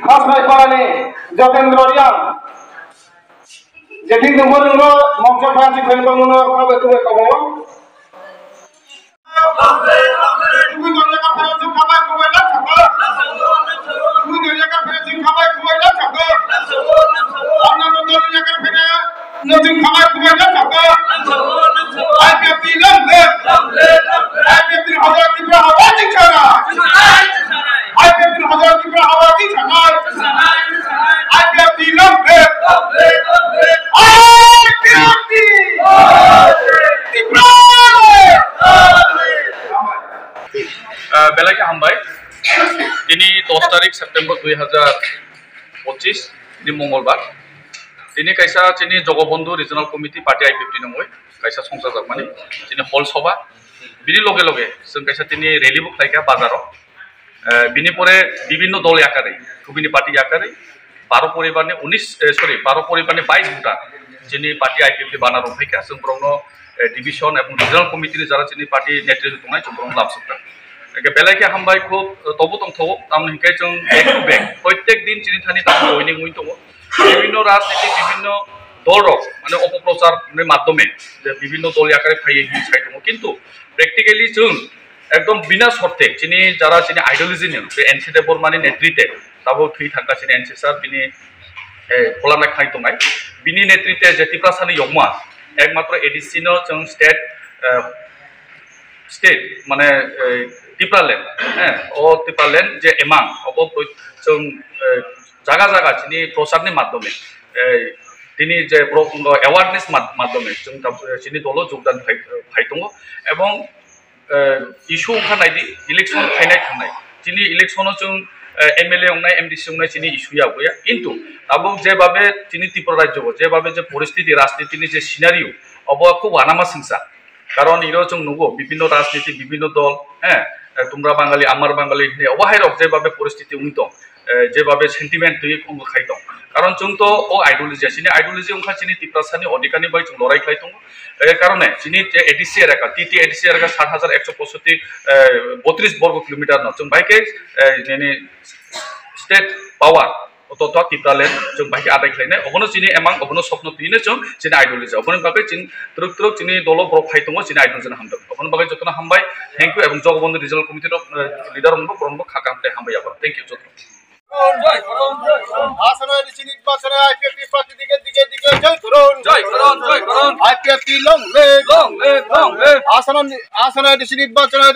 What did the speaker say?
খাসনাই পারানি যতেন্দ্র রিয়াং যেদিন নঙ্গ মঞ্চ ফ্রান্সি ফেলব মনে খাবে তুমি কব তুমি দরজা ফেরত খাবাই কবে না থাকো তুমি দরজা ফেরত খাবাই কবে না থাকো অন্যান্য দরজা ফেরে নতুন খাবাই কবে না থাকো আইপিএফটি লম্বে আইপিএফটি হাজার তীব্র আওয়াজ ছাড়া আইপিএফটি হাজার তীব্র আওয়াজ ছাড়া আইপিএফটি লম্বে আইপিএফটি তীব্র বেলাকে হামবাই তিনি 10 তারিখ সেপ্টেম্বর 2025 দিন মঙ্গলবার তিনি কাইসা তিনি Jagabandhu regional committee party IPFT নङै কাইসা সংसार जागमानि তিনি হল সভা বিনি লগে লগে जों কাইসা তিনি রেলি বুক লাইকা বাজারও বিনি পরে বিভিন্ন দল আকারে কুবিনি পার্টি আকারে 12 পরিবারনি 12 পরিবারনি 22 ভোটার যিনি পার্টি আইপিএফটি বানার অপেক্ষা जों ব্রহ্ম ডিভিশন এবং রিজনাল কমিটিनि যারা যিনি পার্টি নেতৃত্ব দंनाय जों ব্রহ্ম লাভसुक्ता बेलायके हामबाय खूब तबो दंथो तामनिखाय जों बेक टू बेक प्रत्येक दिन चिनि थानि ताम जयनिं हुइ दङ विभिन्न राजनीति विभिन्न दल माने अपप्रचारनि माध्यमे जे विभिन्न दल आकारे फायै हि साइ दङ किन्तु प्रेक्टिकली जों एकदम बिना शर्ते चिनि जारा चिनि आइडियोलॉजी बे एनसी देबरमानि नेतृत्वे दाबो थै थांगासिनो एनसी सार बिनि खलानाय खाय दंनाय बिनि नेतृत्वे जे तिप्रासानि यगमा एकमात्र एडिसि नो जों स्टेट माने टिप्रालेण्ड टिप्रालेण्ड जे एमां अब जों जागा जागा चिनि प्रसारनि माध्यमे दिनै जे एवारनेस माध्यमे जों चिनि दल योगदान फाय दङ एवं इशु ओंखारनायदि इलेक्शन फायनाय थांनाय चिनि इलेक्शनाव जों एमएलए अंनाय एमडीसी अंनाय चिनि इशुया गया किन्तु दाबो जेबाबे चिनि त्रिपुरा राज्य जेबाबे जे परिस्थिति राजनीतिनि जे सिनारियो अब खूब आनामा सिंसा कारण इरो जों नुगो विभिन्न राजनीति विभिन्न दल तुमरा बांगाली आमार बांगाली अबाहायरक जेबाबे परिस्थिति उंत जेबाबे सेंटिमेंट थै अंग खाय दं कारण जों तो ओ आइडियोलॉजी चिनि आइडियोलॉजी अंखा चिनि तिप्रासानि अधिकारनि बाय जों लड़ाई खाय दं कारणे चिनि ADC area TT ADC area 7165 32 वर्ग किलोमीटर न जों बायके नेनि स्टेट पावर तो टिप्रालेण्ड जों बायके आदाय खायनाय अबनो चिनि एमां अबनो स्वप्न थैनो जों चिनि आइडियोलॉजी अबनो बागै चिन त्रुक त्रुक चिनि दल ब्रक फाय दङ चिनि आइडियोलॉजी हामदों अबनो बागै जतना हामबाय थैंक यू एवं जगबंधु रिजनल कमिटि लिडार हमबो ब्रह्म खाकामते हामबाय आबो थैंक यू जतना आसनो एडिसि निर्वाचने आईपीएफटी पार्टी दिगे जय करুন आईपीएफटी लंग ले आसनो एडिसि निर्वाचने